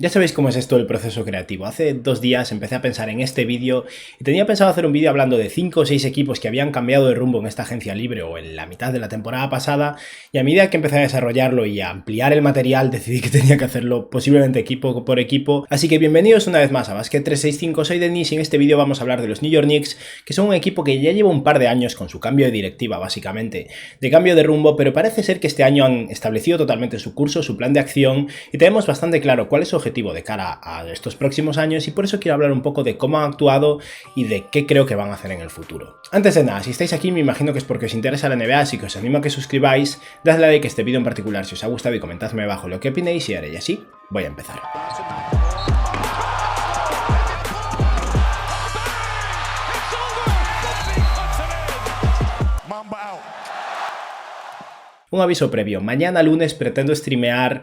Ya sabéis cómo es esto del proceso creativo. Hace 2 días empecé a pensar en este vídeo y tenía pensado hacer un vídeo hablando de 5 o 6 equipos que habían cambiado de rumbo en esta agencia libre o en la mitad de la temporada pasada, y a medida que empecé a desarrollarlo y a ampliar el material decidí que tenía que hacerlo posiblemente equipo por equipo. Así que bienvenidos una vez más a Basket 365, soy Denis y en este vídeo vamos a hablar de los New York Knicks, que son un equipo que ya lleva un par de años con su cambio de directiva básicamente, de cambio de rumbo, pero parece ser que este año han establecido totalmente su curso, su plan de acción, y tenemos bastante claro cuál es su objetivo de cara a estos próximos años, y por eso quiero hablar un poco de cómo han actuado y de qué creo que van a hacer en el futuro. Antes de nada, si estáis aquí me imagino que es porque os interesa la NBA, así que os animo a que suscribáis, dadle a like a este vídeo en particular si os ha gustado y comentadme abajo lo que opinéis y haré, y así voy a empezar. Un aviso previo, mañana lunes pretendo streamear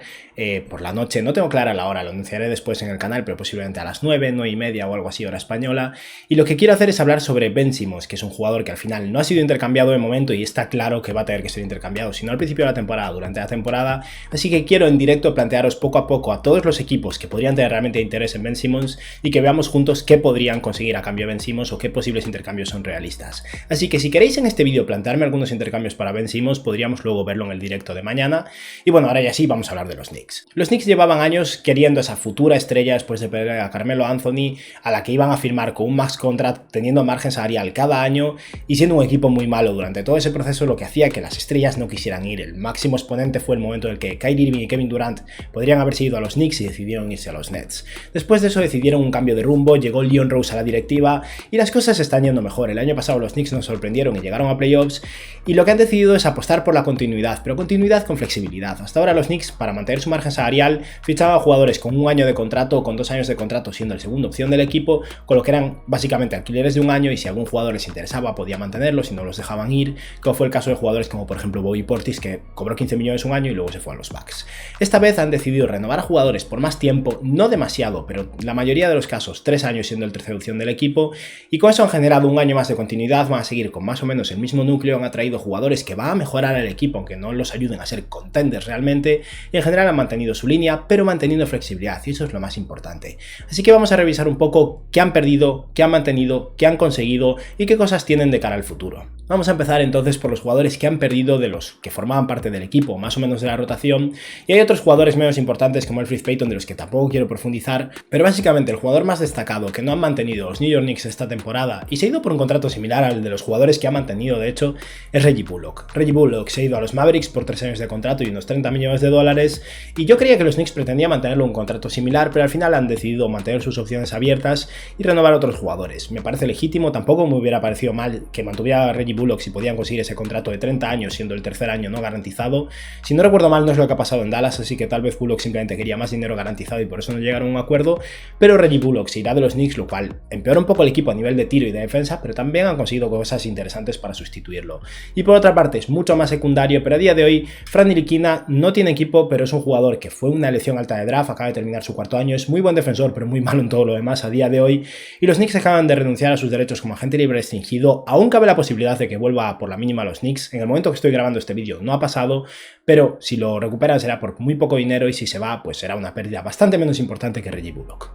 por la noche, no tengo clara la hora, lo anunciaré después en el canal, pero posiblemente a las 9, 9:30 o algo así, hora española, y lo que quiero hacer es hablar sobre Ben Simmons, que es un jugador que al final no ha sido intercambiado de momento y está claro que va a tener que ser intercambiado, si no al principio de la temporada, durante la temporada, así que quiero en directo plantearos poco a poco a todos los equipos que podrían tener realmente interés en Ben Simmons y que veamos juntos qué podrían conseguir a cambio de Ben Simmons o qué posibles intercambios son realistas. Así que si queréis en este vídeo plantearme algunos intercambios para Ben Simmons, podríamos luego verlo en el directo de mañana. Y bueno, ahora ya sí vamos a hablar de los Knicks. Los Knicks llevaban años queriendo esa futura estrella después de perder a Carmelo Anthony, a la que iban a firmar con un max contract, teniendo margen salarial cada año y siendo un equipo muy malo durante todo ese proceso, lo que hacía que las estrellas no quisieran ir. El máximo exponente fue el momento en el que Kyrie Irving y Kevin Durant podrían haberse ido a los Knicks y decidieron irse a los Nets. Después de eso decidieron un cambio de rumbo, llegó Leon Rose a la directiva y las cosas están yendo mejor. El año pasado los Knicks nos sorprendieron y llegaron a playoffs, y lo que han decidido es apostar por la continuidad, pero continuidad con flexibilidad. Hasta ahora los Knicks, para mantener su margen salarial, fichaban a jugadores con 1 año de contrato o con 2 años de contrato, siendo el segunda opción del equipo, con lo que eran básicamente alquileres de 1 año, y si algún jugador les interesaba podía mantenerlos y no los dejaban ir, como fue el caso de jugadores como por ejemplo Bobby Portis, que cobró 15 millones 1 año y luego se fue a los Bucks. Esta vez han decidido renovar a jugadores por más tiempo, no demasiado, pero la mayoría de los casos 3 años siendo el tercera opción del equipo, y con eso han generado 1 año más de continuidad, van a seguir con más o menos el mismo núcleo, han atraído jugadores que van a mejorar al equipo, aunque no los ayuden a ser contenders realmente, y en general han mantenido su línea, pero manteniendo flexibilidad, y eso es lo más importante. Así que vamos a revisar un poco qué han perdido, qué han mantenido, qué han conseguido y qué cosas tienen de cara al futuro. Vamos a empezar entonces por los jugadores que han perdido, de los que formaban parte del equipo, más o menos de la rotación, y hay otros jugadores menos importantes como Elfrid Payton, de los que tampoco quiero profundizar, pero básicamente el jugador más destacado que no han mantenido los New York Knicks esta temporada, y se ha ido por un contrato similar al de los jugadores que ha mantenido de hecho, es Reggie Bullock. Reggie Bullock se ha ido a los Mavericks por 3 años de contrato y unos 30 millones de dólares, y yo creía que los Knicks pretendían mantenerlo un contrato similar, pero al final han decidido mantener sus opciones abiertas y renovar a otros jugadores. Me parece legítimo, tampoco me hubiera parecido mal que mantuviera a Reggie Bullock si podían conseguir ese contrato de 30 años, siendo el tercer año no garantizado. Si no recuerdo mal, no es lo que ha pasado en Dallas, así que tal vez Bullock simplemente quería más dinero garantizado y por eso no llegaron a un acuerdo, pero Reggie Bullock se irá de los Knicks, lo cual empeora un poco el equipo a nivel de tiro y de defensa, pero también han conseguido cosas interesantes para sustituirlo. Y por otra parte, es mucho más secundario, pero a día de hoy Frank Ntilikina no tiene equipo, pero es un jugador que fue una elección alta de draft, acaba de terminar su 4º año, es muy buen defensor, pero muy malo en todo lo demás a día de hoy, y los Knicks acaban de renunciar a sus derechos como agente libre restringido. Aún cabe la posibilidad de que vuelva por la mínima a los Knicks, en el momento que estoy grabando este vídeo no ha pasado, pero si lo recuperan será por muy poco dinero, y si se va pues será una pérdida bastante menos importante que Reggie Bullock.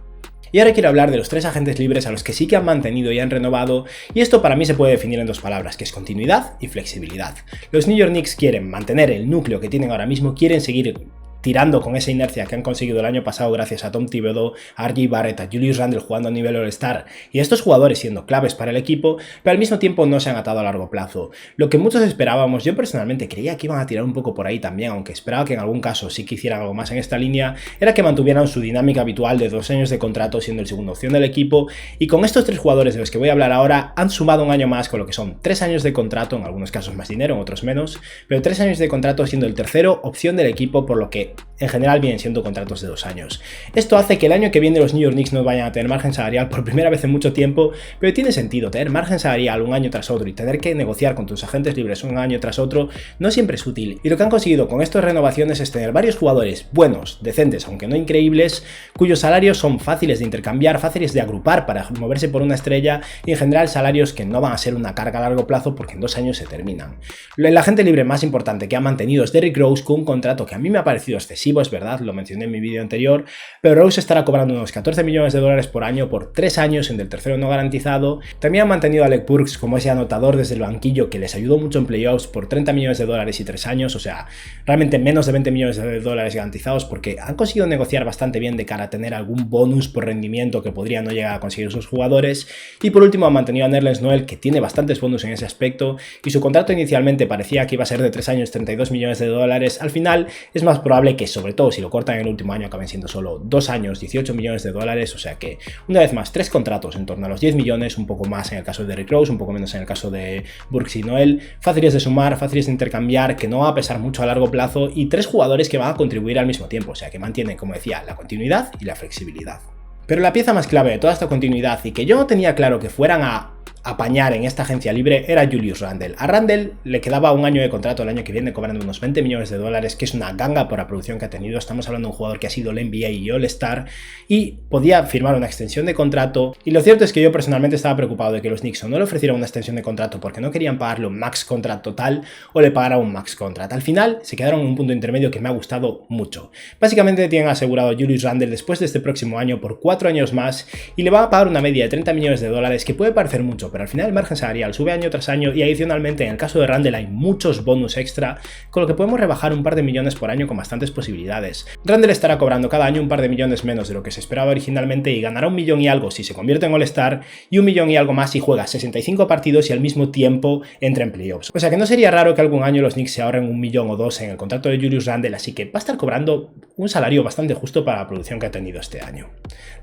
Y ahora quiero hablar de los 3 agentes libres a los que sí que han mantenido y han renovado, y esto para mí se puede definir en 2 palabras, que es continuidad y flexibilidad. Los New York Knicks quieren mantener el núcleo que tienen ahora mismo, quieren seguir tirando con esa inercia que han conseguido el año pasado gracias a Tom Thibodeau, a R.J. Barrett, a Julius Randle jugando a nivel All-Star, y estos jugadores siendo claves para el equipo, pero al mismo tiempo no se han atado a largo plazo. Lo que muchos esperábamos, yo personalmente creía que iban a tirar un poco por ahí también, aunque esperaba que en algún caso sí que hicieran algo más en esta línea, era que mantuvieran su dinámica habitual de 2 años de contrato siendo el segunda opción del equipo, y con estos 3 jugadores de los que voy a hablar ahora han sumado 1 año más, con lo que son 3 años de contrato, en algunos casos más dinero, en otros menos, pero 3 años de contrato siendo el tercero opción del equipo, por lo que en general vienen siendo contratos de 2 años. Esto hace que el año que viene los New York Knicks no vayan a tener margen salarial por primera vez en mucho tiempo, pero tiene sentido. Tener margen salarial 1 año tras otro y tener que negociar con tus agentes libres 1 año tras otro no siempre es útil, y lo que han conseguido con estas renovaciones es tener varios jugadores buenos, decentes, aunque no increíbles, cuyos salarios son fáciles de intercambiar, fáciles de agrupar para moverse por una estrella, y en general salarios que no van a ser una carga a largo plazo porque en 2 años se terminan. El agente libre más importante que ha mantenido es Derrick Rose, con un contrato que a mí me ha parecido excesivo, es verdad, lo mencioné en mi vídeo anterior, pero Rose estará cobrando unos 14 millones de dólares por año por 3 años en el tercero no garantizado. También han mantenido a Alec Burks como ese anotador desde el banquillo que les ayudó mucho en playoffs por 30 millones de dólares y 3 años, o sea, realmente menos de 20 millones de dólares garantizados, porque han conseguido negociar bastante bien de cara a tener algún bonus por rendimiento que podrían no llegar a conseguir sus jugadores. Y por último han mantenido a Nerlens Noel, que tiene bastantes bonus en ese aspecto, y su contrato inicialmente parecía que iba a ser de 3 años 32 millones de dólares. Al final es más probable que, sobre todo si lo cortan en el último año, acaben siendo solo 2 años 18 millones de dólares, o sea que una vez más 3 contratos en torno a los 10 millones, un poco más en el caso de Derrick Rose, un poco menos en el caso de Burks y Noel, fáciles de sumar, fáciles de intercambiar, que no va a pesar mucho a largo plazo, y 3 jugadores que van a contribuir al mismo tiempo, o sea que mantienen, como decía, la continuidad y la flexibilidad. Pero la pieza más clave de toda esta continuidad, y que yo no tenía claro que fueran a apañar en esta agencia libre, era Julius Randle. A Randle le quedaba un año de contrato el año que viene, cobrando unos 20 millones de dólares, que es una ganga por la producción que ha tenido. Estamos hablando de un jugador que ha sido el NBA y All-Star, y podía firmar una extensión de contrato. Y lo cierto es que yo personalmente estaba preocupado de que los Knicks no le ofrecieran una extensión de contrato porque no querían pagarle un max contract total o le pagaran un max contract. Al final se quedaron en un punto intermedio que me ha gustado mucho. Básicamente tienen asegurado a Julius Randle después de este próximo año por 4 años más, y le van a pagar una media de 30 millones de dólares, que puede parecer mucho, pero al final el margen salarial sube año tras año, y adicionalmente en el caso de Randle hay muchos bonus extra, con lo que podemos rebajar un par de millones por año con bastantes posibilidades. Randle estará cobrando cada año un par de millones menos de lo que se esperaba originalmente, y ganará 1 millón y algo si se convierte en All-Star, y 1 millón y algo más si juega 65 partidos y al mismo tiempo entra en playoffs. O sea que no sería raro que algún año los Knicks se ahorren 1 millón o 2 en el contrato de Julius Randle, así que va a estar cobrando un salario bastante justo para la producción que ha tenido este año.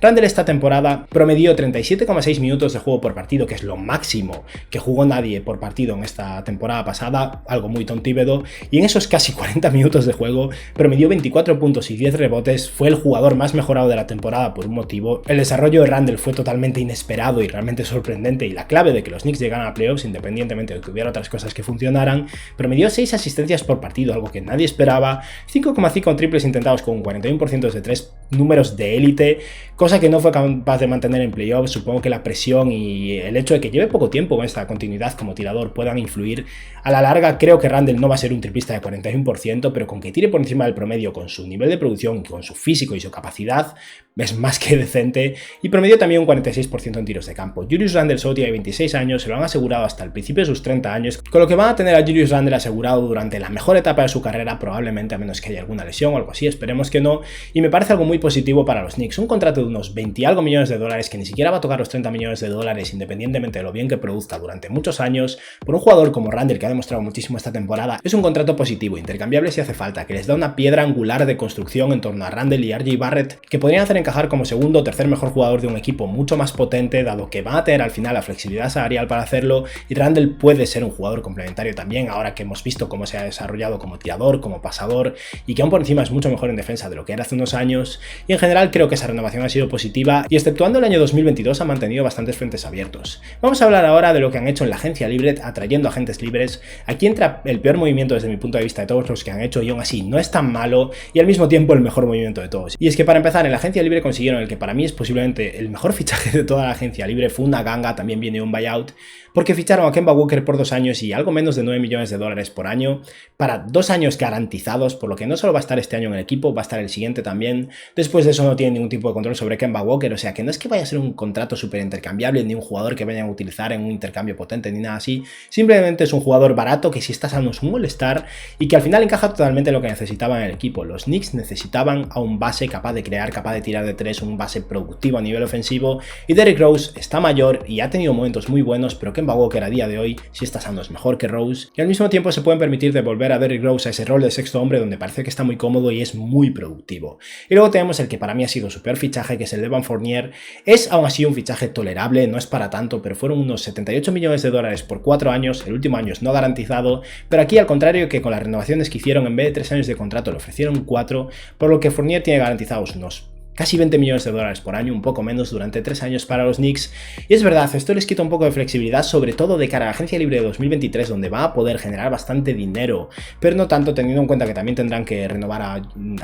Randle esta temporada promedió 37,6 minutos de juego por partido, que es lo máximo que jugó nadie por partido en esta temporada pasada, algo muy tontíbedo, y en esos casi 40 minutos de juego promedió 24 puntos y 10 rebotes, fue el jugador más mejorado de la temporada por un motivo. El desarrollo de Randle fue totalmente inesperado y realmente sorprendente, y la clave de que los Knicks llegaran a playoffs, independientemente de que hubiera otras cosas que funcionaran. Promedió 6 asistencias por partido, algo que nadie esperaba, 5,5 triples intentados con un 41% de 3, números de élite, cosa que no fue capaz de mantener en playoffs. Supongo que la presión y el hecho de que lleve poco tiempo con esta continuidad como tirador puedan influir. A la larga creo que Randle no va a ser un triplista de 41%, pero con que tire por encima del promedio con su nivel de producción, con su físico y su capacidad, es más que decente, y promedió también un 46% en tiros de campo. Julius Randle solo tiene 26 años, se lo han asegurado hasta el principio de sus 30 años, con lo que van a tener a Julius Randle asegurado durante la mejor etapa de su carrera, probablemente, a menos que haya alguna lesión o algo así, esperemos que no, y me parece algo muy positivo para los Knicks. Un contrato de unos 20 y algo millones de dólares, que ni siquiera va a tocar los 30 millones de dólares, independientemente de lo bien que produzca durante muchos años, por un jugador como Randle, que ha demostrado muchísimo esta temporada. Es un contrato positivo, intercambiable si hace falta, que les da una piedra angular de construcción en torno a Randle y RJ Barrett, que podrían hacer encajar como segundo o tercer mejor jugador de un equipo mucho más potente, dado que van a tener al final la flexibilidad salarial para hacerlo, y Randle puede ser un jugador complementario también, ahora que hemos visto cómo se ha desarrollado como tirador, como pasador, y que aún por encima es mucho mejor en defensa de lo que era hace unos años. Y en general creo que esa renovación ha sido positiva, y exceptuando el año 2022 ha mantenido bastantes frentes abiertos. Vamos a hablar ahora de lo que han hecho en la agencia libre, atrayendo agentes libres. Aquí entra el peor movimiento desde mi punto de vista de todos los que han hecho, y aún así no es tan malo, y al mismo tiempo el mejor movimiento de todos. Y es que para empezar, en la agencia libre consiguieron el que para mí es posiblemente el mejor fichaje de toda la agencia libre. Fue una ganga, también viene un buyout, porque ficharon a Kemba Walker por 2 años y algo menos de 9 millones de dólares por año, para 2 años garantizados, por lo que no solo va a estar este año en el equipo, va a estar el siguiente también. Después de eso no tiene ningún tipo de control sobre Kemba Walker, o sea que no es que vaya a ser un contrato súper intercambiable, ni un jugador que vayan a utilizar en un intercambio potente, ni nada así. Simplemente es un jugador barato que si está sano es un All-Star, y que al final encaja totalmente en lo que necesitaban en el equipo. Los Knicks necesitaban a un base capaz de crear, capaz de tirar de 3, un base productivo a nivel ofensivo, y Derrick Rose está mayor y ha tenido momentos muy buenos, pero Kemba Walker a día de hoy, si está sano, es mejor que Rose, y al mismo tiempo se pueden permitir devolver a Derrick Rose a ese rol de sexto hombre donde parece que está muy cómodo y es muy productivo. Y luego tenemos el que para mí ha sido su peor fichaje, que es el de Evan Fournier. Es aún así un fichaje tolerable, no es para tanto, pero fueron unos 78 millones de dólares por 4 años, el último año es no garantizado, pero aquí al contrario que con las renovaciones que hicieron, en vez de 3 años de contrato le ofrecieron 4, por lo que Fournier tiene garantizados unos casi 20 millones de dólares por año, un poco menos durante 3 años para los Knicks. Y es verdad, esto les quita un poco de flexibilidad, sobre todo de cara a la agencia libre de 2023, donde va a poder generar bastante dinero, pero no tanto teniendo en cuenta que también tendrán que renovar a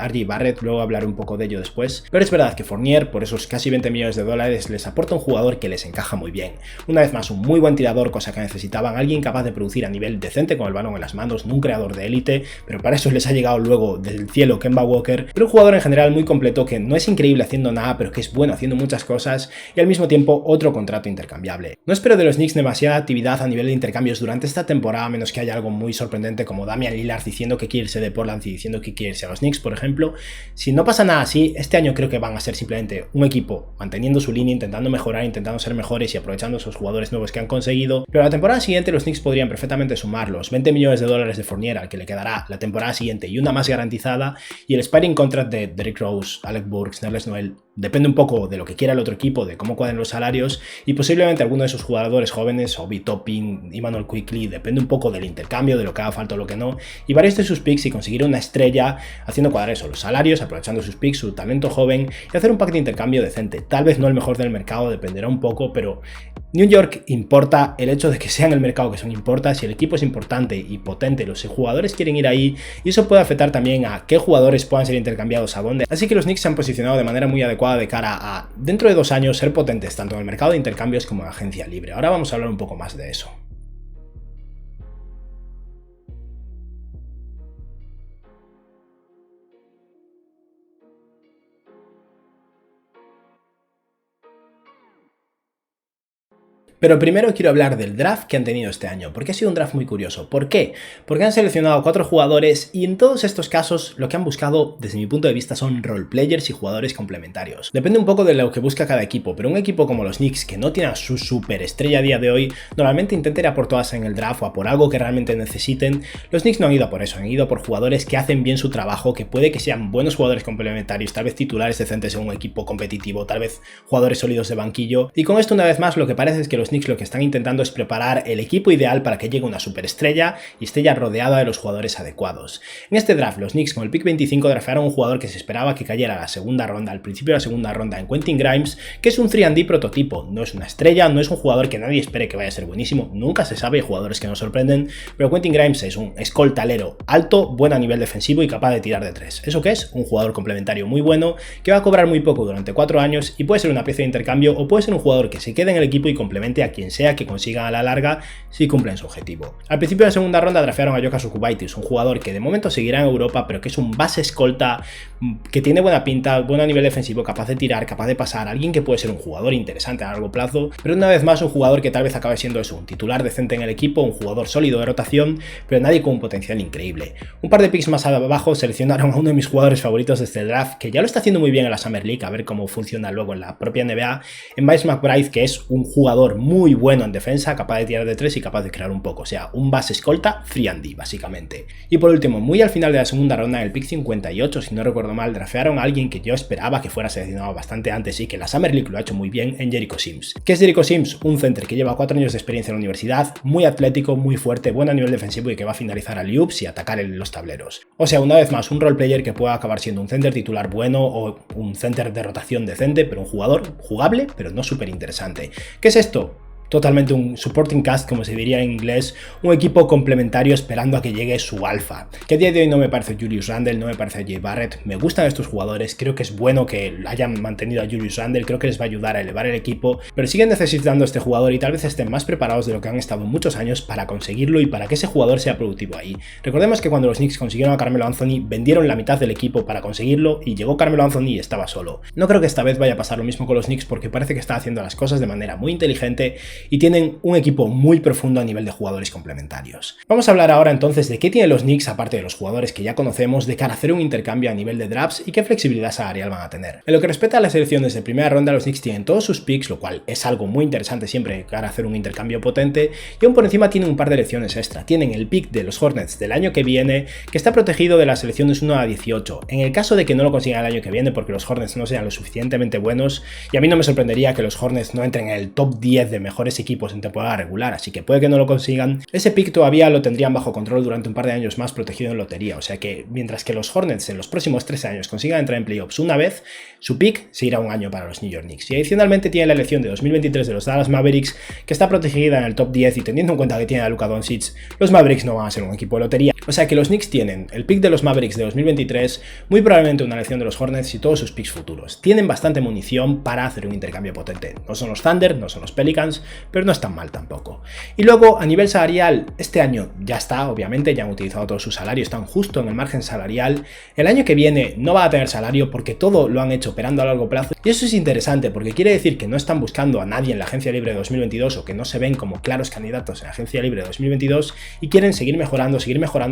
RJ Barrett, luego hablaré un poco de ello después. Pero es verdad que Fournier, por esos casi 20 millones de dólares, les aporta un jugador que les encaja muy bien. Una vez más, un muy buen tirador, cosa que necesitaban, alguien capaz de producir a nivel decente con el balón en las manos, no un creador de élite, pero para eso les ha llegado luego del cielo Kemba Walker, pero un jugador en general muy completo que no es increíble haciendo nada, pero que es bueno haciendo muchas cosas, y al mismo tiempo otro contrato intercambiable. No espero de los Knicks demasiada actividad a nivel de intercambios durante esta temporada, a menos que haya algo muy sorprendente como Damian Lillard diciendo que quiere irse de Portland y diciendo que quiere irse a los Knicks, por ejemplo. Si no pasa nada así, este año creo que van a ser simplemente un equipo manteniendo su línea, intentando mejorar, intentando ser mejores y aprovechando esos jugadores nuevos que han conseguido, pero la temporada siguiente los Knicks podrían perfectamente sumar los 20 millones de dólares de Fournier al que le quedará la temporada siguiente y una más garantizada, y el expiring contract de Derrick Rose, Alec Burks, Nerlens Noel. Depende un poco de lo que quiera el otro equipo, de cómo cuadren los salarios, y posiblemente alguno de esos jugadores jóvenes, Obi Toppin, Immanuel Quickley, depende un poco del intercambio, de lo que haga falta o lo que no, y varios de sus picks y conseguir una estrella haciendo cuadrar eso, los salarios, aprovechando sus picks, su talento joven, y hacer un pack de intercambio decente. Tal vez no el mejor del mercado, dependerá un poco, pero New York importa, el hecho de que sean el mercado que son importa, si el equipo es importante y potente, los jugadores quieren ir ahí, y eso puede afectar también a qué jugadores puedan ser intercambiados a dónde. Así que los Knicks se han posicionado de manera muy adecuada de cara a, dentro de 2 años, ser potentes tanto en el mercado de intercambios como en agencia libre. Ahora vamos a hablar un poco más de eso. Pero primero quiero hablar del draft que han tenido este año, porque ha sido un draft muy curioso. ¿Por qué? Porque han seleccionado 4 jugadores y en todos estos casos lo que han buscado, desde mi punto de vista, son roleplayers y jugadores complementarios. Depende un poco de lo que busca cada equipo, pero un equipo como los Knicks, que no tiene a su superestrella a día de hoy, normalmente intenta ir a por todas en el draft o a por algo que realmente necesiten. Los Knicks no han ido por eso, han ido por jugadores que hacen bien su trabajo, que puede que sean buenos jugadores complementarios, tal vez titulares decentes en un equipo competitivo, tal vez jugadores sólidos de banquillo. Y con esto, una vez más, lo que parece es que los Knicks lo que están intentando es preparar el equipo ideal para que llegue una superestrella y esté ya rodeada de los jugadores adecuados. En este draft, los Knicks con el pick 25 draftearon un jugador que se esperaba que cayera a la segunda ronda, al principio de la segunda ronda, en Quentin Grimes, que es un 3&D prototipo. No es una estrella, no es un jugador que nadie espere que vaya a ser buenísimo, nunca se sabe, hay jugadores que nos sorprenden, pero Quentin Grimes es un escoltalero alto, bueno a nivel defensivo y capaz de tirar de 3. ¿Eso qué es? Un jugador complementario muy bueno, que va a cobrar muy poco durante 4 años y puede ser una pieza de intercambio o puede ser un jugador que se quede en el equipo y complemente a quien sea que consigan a la larga si cumplen su objetivo. Al principio de la segunda ronda draftearon a Jokas Okubaitis, un jugador que de momento seguirá en Europa, pero que es un base escolta que tiene buena pinta, buen nivel defensivo, capaz de tirar, capaz de pasar, alguien que puede ser un jugador interesante a largo plazo, pero una vez más un jugador que tal vez acabe siendo eso, un titular decente en el equipo, un jugador sólido de rotación, pero nadie con un potencial increíble. Un par de picks más abajo seleccionaron a uno de mis jugadores favoritos de este draft, que ya lo está haciendo muy bien en la Summer League, a ver cómo funciona luego en la propia NBA, en Miles McBride, que es un jugador muy bueno en defensa, capaz de tirar de 3 y capaz de crear un poco, o sea, un base escolta 3&D básicamente. Y por último, muy al final de la segunda ronda, en el pick 58, si no recuerdo mal, draftearon a alguien que yo esperaba que fuera seleccionado bastante antes y que la Summer League lo ha hecho muy bien, en Jericho Sims. ¿Qué es Jericho Sims? Un center que lleva 4 años de experiencia en la universidad, muy atlético, muy fuerte, buen a nivel defensivo y que va a finalizar alley-oops y atacar en los tableros. O sea, una vez más, un roleplayer que pueda acabar siendo un center titular bueno o un center de rotación decente, pero un jugador jugable, pero no súper interesante. ¿Qué es esto? Totalmente un supporting cast, como se diría en inglés, un equipo complementario esperando a que llegue su alfa. Que a día de hoy no me parece Julius Randle, no me parece Jay Barrett, me gustan estos jugadores, creo que es bueno que hayan mantenido a Julius Randle, creo que les va a ayudar a elevar el equipo, pero siguen necesitando a este jugador y tal vez estén más preparados de lo que han estado muchos años para conseguirlo y para que ese jugador sea productivo ahí. Recordemos que cuando los Knicks consiguieron a Carmelo Anthony, vendieron la mitad del equipo para conseguirlo y llegó Carmelo Anthony y estaba solo. No creo que esta vez vaya a pasar lo mismo con los Knicks porque parece que están haciendo las cosas de manera muy inteligente y tienen un equipo muy profundo a nivel de jugadores complementarios. Vamos a hablar ahora entonces de qué tienen los Knicks, aparte de los jugadores que ya conocemos, de cara a hacer un intercambio a nivel de drafts y qué flexibilidad salarial van a tener. En lo que respecta a las selecciones de primera ronda, los Knicks tienen todos sus picks, lo cual es algo muy interesante siempre de cara a hacer un intercambio potente, y aún por encima tienen un par de elecciones extra. Tienen el pick de los Hornets del año que viene, que está protegido de las selecciones 1 a 18. En el caso de que no lo consigan el año que viene porque los Hornets no sean lo suficientemente buenos, y a mí no me sorprendería que los Hornets no entren en el top 10 de mejores mejores equipos en temporada regular, así que puede que no lo consigan. Ese pick todavía lo tendrían bajo control durante un par de años más protegido en lotería, o sea que mientras que los Hornets en los próximos 3 años consigan entrar en playoffs una vez, su pick se irá un año para los New York Knicks. Y adicionalmente tiene la elección de 2023 de los Dallas Mavericks, que está protegida en el top 10, y teniendo en cuenta que tiene a Luka Doncic, los Mavericks no van a ser un equipo de lotería. O sea que los Knicks tienen el pick de los Mavericks de 2023, muy probablemente una elección de los Hornets y todos sus picks futuros. Tienen bastante munición para hacer un intercambio potente. No son los Thunder, no son los Pelicans, pero no están mal tampoco. Y luego, a nivel salarial, este año ya está, obviamente, ya han utilizado todo su salario, están justo en el margen salarial. El año que viene no va a tener salario porque todo lo han hecho operando a largo plazo. Y eso es interesante porque quiere decir que no están buscando a nadie en la agencia libre de 2022 o que no se ven como claros candidatos en la agencia libre de 2022 y quieren seguir mejorando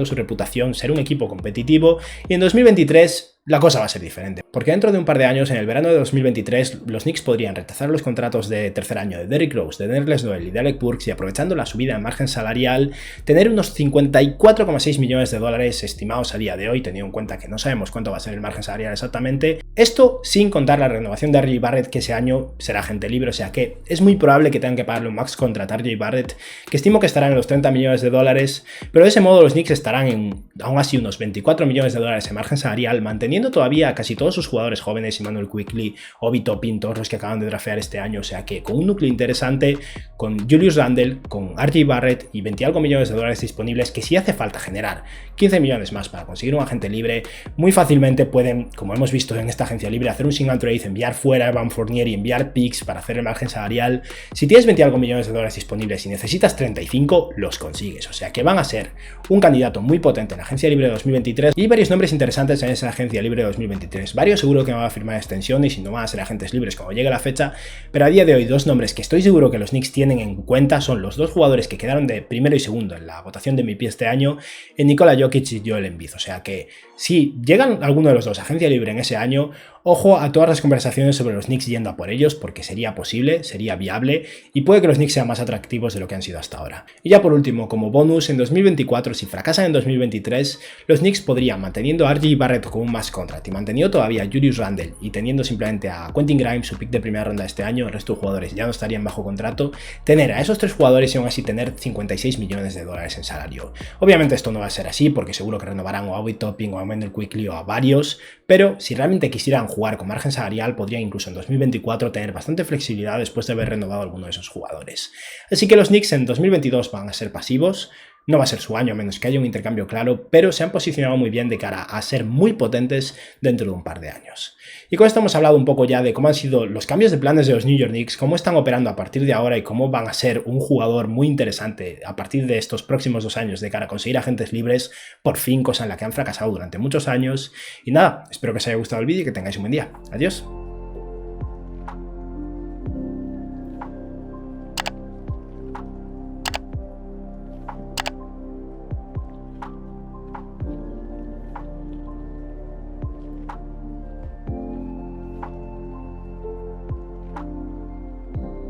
su reputación, ser un equipo competitivo, y en 2023 la cosa va a ser diferente, porque dentro de un par de años, en el verano de 2023, los Knicks podrían rechazar los contratos de tercer año de Derrick Rose, de Nerlens Noel y de Alec Burks, y aprovechando la subida en margen salarial, tener unos 54,6 millones de dólares estimados a día de hoy, teniendo en cuenta que no sabemos cuánto va a ser el margen salarial exactamente. Esto sin contar la renovación de R.J. Barrett, que ese año será agente libre, o sea que es muy probable que tengan que pagarle un max contrato a R.J. Barrett, que estimo que estará en los 30 millones de dólares, pero de ese modo los Knicks estarán en aún así unos 24 millones de dólares en margen salarial, manteniendo todavía a casi todos sus jugadores jóvenes, Immanuel Quickley, Obi Toppin, todos los que acaban de draftear este año, o sea que con un núcleo interesante, con Julius Randle, con R.J. Barrett y 20 algo millones de dólares disponibles, que si hace falta generar 15 millones más para conseguir un agente libre, muy fácilmente pueden, como hemos visto en esta agencia libre, hacer un single trade, enviar fuera a Evan Fournier y enviar picks para hacer el margen salarial. Si tienes 20 algo millones de dólares disponibles y necesitas 35, los consigues, o sea que van a ser un candidato muy potente en la agencia libre de 2023, y varios nombres interesantes en esa agencia libre de 2023. Varios seguro que van a firmar extensión y si no van a ser agentes libres cuando llegue la fecha, pero a día de hoy dos nombres que estoy seguro que los Knicks tienen en cuenta son los dos jugadores que quedaron de primero y segundo en la votación de MVP este año, en Nikola Jokic y Joel Embiid, o sea que si llegan alguno de los dos a agencia libre en ese año, ojo a todas las conversaciones sobre los Knicks yendo a por ellos, porque sería posible, sería viable, y puede que los Knicks sean más atractivos de lo que han sido hasta ahora. Y ya por último, como bonus, en 2024, si fracasan en 2023, los Knicks podrían, manteniendo a R.J. Barrett como un max contract y manteniendo todavía a Julius Randle y teniendo simplemente a Quentin Grimes, su pick de primera ronda de este año, el resto de jugadores ya no estarían bajo contrato, tener a esos tres jugadores y aún así tener 56 millones de dólares en salario. Obviamente esto no va a ser así, porque seguro que renovarán o a Obi Toppin o a Immanuel Quickley o a varios, pero si realmente quisieran jugar con margen salarial, podrían incluso en 2024 tener bastante flexibilidad después de haber renovado a alguno de esos jugadores. Así que los Knicks en 2022 van a ser pasivos. No va a ser su año, a menos que haya un intercambio claro, pero se han posicionado muy bien de cara a ser muy potentes dentro de un par de años. Y con esto hemos hablado un poco ya de cómo han sido los cambios de planes de los New York Knicks, cómo están operando a partir de ahora y cómo van a ser un jugador muy interesante a partir de estos próximos 2 años de cara a conseguir agentes libres, por fin, cosa en la que han fracasado durante muchos años. Y nada, espero que os haya gustado el vídeo y que tengáis un buen día. Adiós.